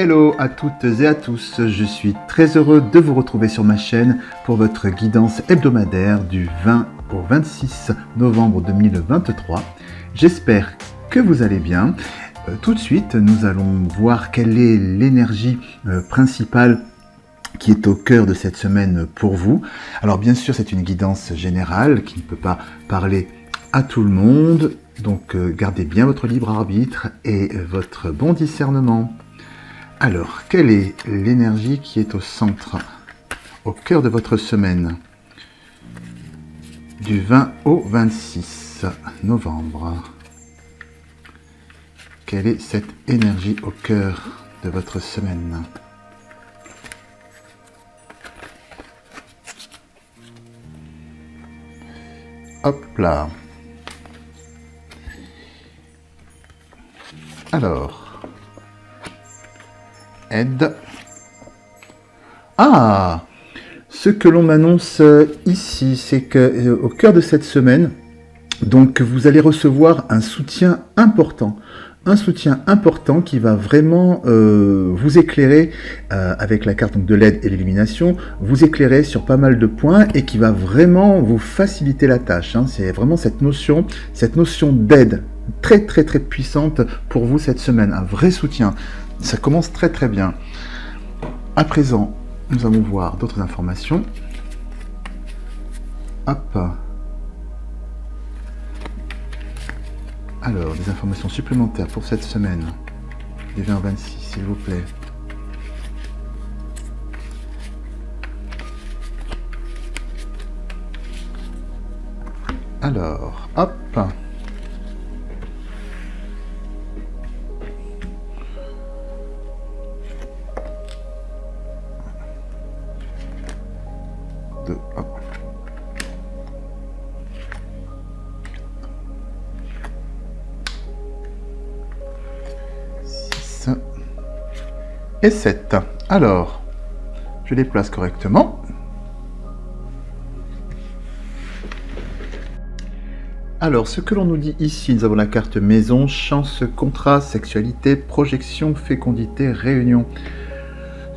Hello à toutes et à tous, je suis très heureux de vous retrouver sur ma chaîne pour votre guidance hebdomadaire du 20 au 26 novembre 2023. J'espère que vous allez bien. Tout de suite, nous allons voir quelle est l'énergie principale qui est au cœur de cette semaine pour vous. Alors bien sûr, c'est une guidance générale qui ne peut pas parler à tout le monde, donc gardez bien votre libre arbitre et votre bon discernement. Alors, quelle est l'énergie qui est au centre, au cœur de votre semaine, du 20 au 26 novembre? Quelle est cette énergie au cœur de votre semaine? Hop là. Alors, aide. Ah, ce que l'on m'annonce ici, c'est que au cœur de cette semaine, donc vous allez recevoir un soutien important. Un soutien important qui va vraiment vous éclairer avec la carte donc, de l'aide et l'illumination, vous éclairer sur pas mal de points et qui va vraiment vous faciliter la tâche. Hein. C'est vraiment cette notion d'aide très puissante pour vous cette semaine, un vrai soutien. Ça commence très bien. À présent, nous allons voir d'autres informations. Hop. Alors, des informations supplémentaires pour cette semaine, du 20 au 26, s'il vous plaît. Alors, hop. Hop. Et 7. Alors, je les place correctement. Alors, ce que l'on nous dit ici, nous avons la carte maison, chance, contrat, sexualité, projection, fécondité, réunion.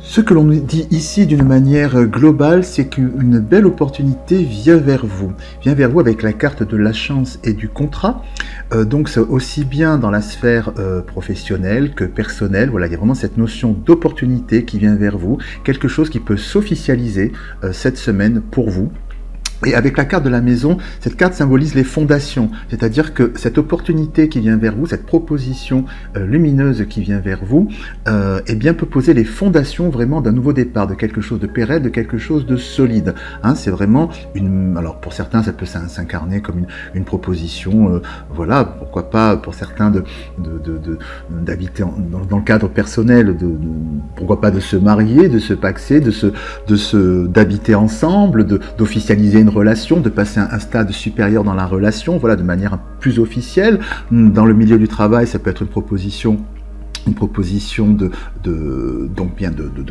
Ce que l'on nous dit ici d'une manière globale, c'est qu'une belle opportunité vient vers vous avec la carte de la chance et du contrat. Donc c'est aussi bien dans la sphère professionnelle que personnelle. Voilà, il y a vraiment cette notion d'opportunité qui vient vers vous, quelque chose qui peut s'officialiser cette semaine pour vous. Et avec la carte de la maison, cette carte symbolise les fondations, c'est-à-dire que cette opportunité qui vient vers vous, cette proposition lumineuse qui vient vers vous, eh bien peut poser les fondations vraiment d'un nouveau départ, de quelque chose de pérenne, de quelque chose de solide. Hein, c'est vraiment alors pour certains ça peut s'incarner comme une proposition, voilà, pourquoi pas pour certains d'habiter dans le cadre personnel, pourquoi pas de se marier, de se paxer, d'habiter ensemble, d'officialiser une relation, de passer à un stade supérieur dans la relation, voilà, de manière plus officielle. Dans le milieu du travail, ça peut être une proposition de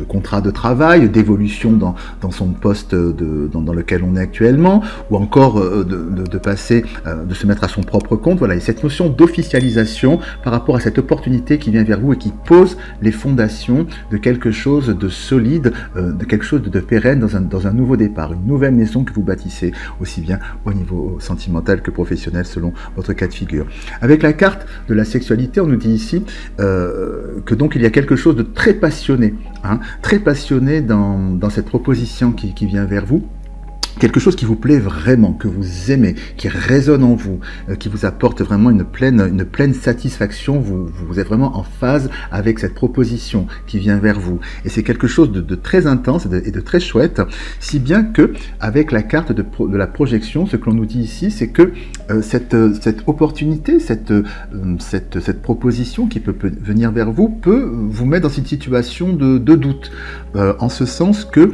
contrat de travail, d'évolution dans son poste dans lequel on est actuellement, ou encore de passer, de se mettre à son propre compte. Voilà, et cette notion d'officialisation par rapport à cette opportunité qui vient vers vous et qui pose les fondations de quelque chose de solide, de quelque chose de pérenne dans un nouveau départ, une nouvelle maison que vous bâtissez, aussi bien au niveau sentimental que professionnel selon votre cas de figure. Avec la carte de la sexualité, on nous dit ici que donc il y a quelque chose de très passionné, hein, très passionné dans cette proposition qui vient vers vous. Quelque chose qui vous plaît vraiment, que vous aimez, qui résonne en vous, qui vous apporte vraiment une pleine satisfaction. Vous êtes vraiment en phase avec cette proposition qui vient vers vous. Et c'est quelque chose de très intense et de très chouette, si bien que avec la carte de la projection, ce que l'on nous dit ici, c'est que cette opportunité, cette proposition qui peut venir vers vous, peut vous mettre dans une situation de doute. En ce sens que,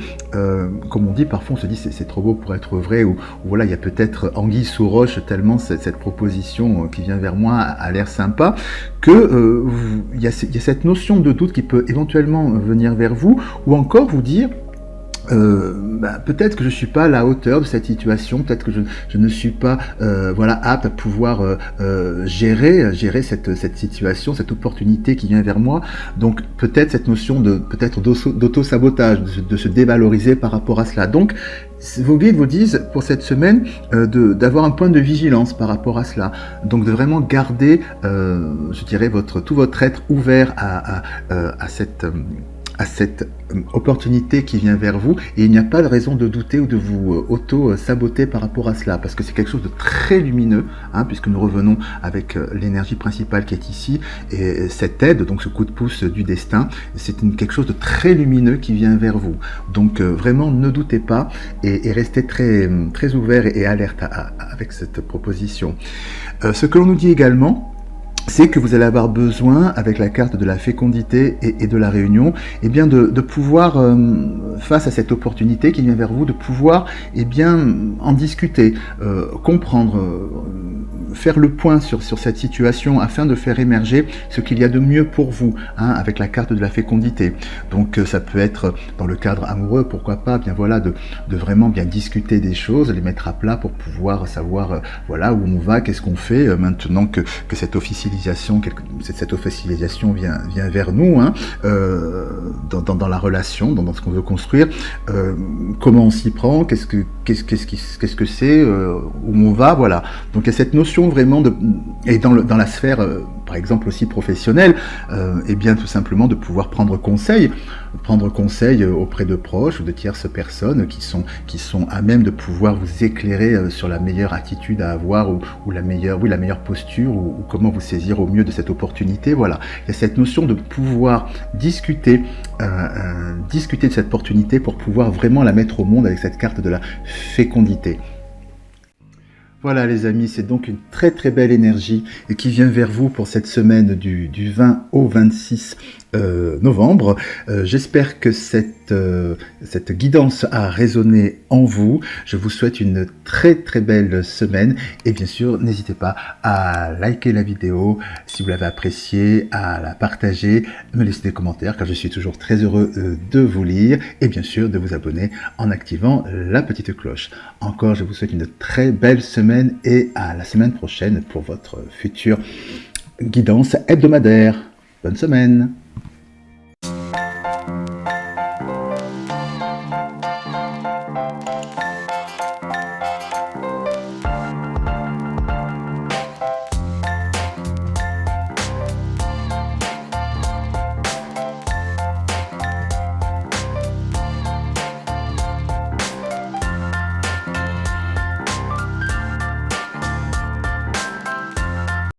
comme on dit, parfois on se dit c'est trop beau pour être vrai, ou voilà, il y a peut-être anguille sous roche tellement cette proposition qui vient vers moi a l'air sympa, que il y a cette notion de doute qui peut éventuellement venir vers vous, ou encore vous dire peut-être que je suis pas à la hauteur de cette situation, peut-être que je ne suis pas apte à pouvoir gérer cette situation, cette opportunité qui vient vers moi. Donc peut-être cette notion d'auto-sabotage, de se dévaloriser par rapport à cela. Donc vos guides vous disent pour cette semaine d'avoir un point de vigilance par rapport à cela. Donc de vraiment garder, je dirais, tout votre être ouvert à cette opportunité qui vient vers vous, et il n'y a pas de raison de douter ou de vous auto-saboter par rapport à cela, parce que c'est quelque chose de très lumineux, puisque nous revenons avec l'énergie principale qui est ici, et cette aide, donc ce coup de pouce du destin, c'est quelque chose de très lumineux qui vient vers vous. Donc vraiment, ne doutez pas, et restez très, très ouvert et alerte avec cette proposition. Ce que l'on nous dit également, c'est que vous allez avoir besoin, avec la carte de la fécondité et de la réunion, eh bien de pouvoir, face à cette opportunité qui vient vers vous, de pouvoir en discuter, comprendre, faire le point sur cette situation afin de faire émerger ce qu'il y a de mieux pour vous, avec la carte de la fécondité. Donc ça peut être dans le cadre amoureux, pourquoi pas, de vraiment bien discuter des choses, les mettre à plat pour pouvoir savoir où on va, qu'est-ce qu'on fait maintenant que cette officialisation vient vers nous, dans la relation, dans ce qu'on veut construire, comment on s'y prend, qu'est-ce que c'est, où on va, voilà. Donc il y a cette notion vraiment et dans la sphère, par exemple aussi professionnelle, tout simplement de pouvoir prendre conseil auprès de proches ou de tierces personnes qui sont à même de pouvoir vous éclairer sur la meilleure attitude à avoir ou la meilleure posture ou comment vous saisir au mieux de cette opportunité. Voilà, il y a cette notion de pouvoir discuter de cette opportunité pour pouvoir vraiment la mettre au monde avec cette carte de la fécondité. Voilà les amis, c'est donc une très très belle énergie qui vient vers vous pour cette semaine du 20 au 26 novembre. J'espère que cette guidance a résonné en vous. Je vous souhaite une très très belle semaine et bien sûr n'hésitez pas à liker la vidéo si vous l'avez appréciée, à la partager, me laisser des commentaires car je suis toujours très heureux de vous lire et bien sûr de vous abonner en activant la petite cloche. Encore, je vous souhaite une très belle semaine et à la semaine prochaine pour votre future guidance hebdomadaire. Bonne semaine!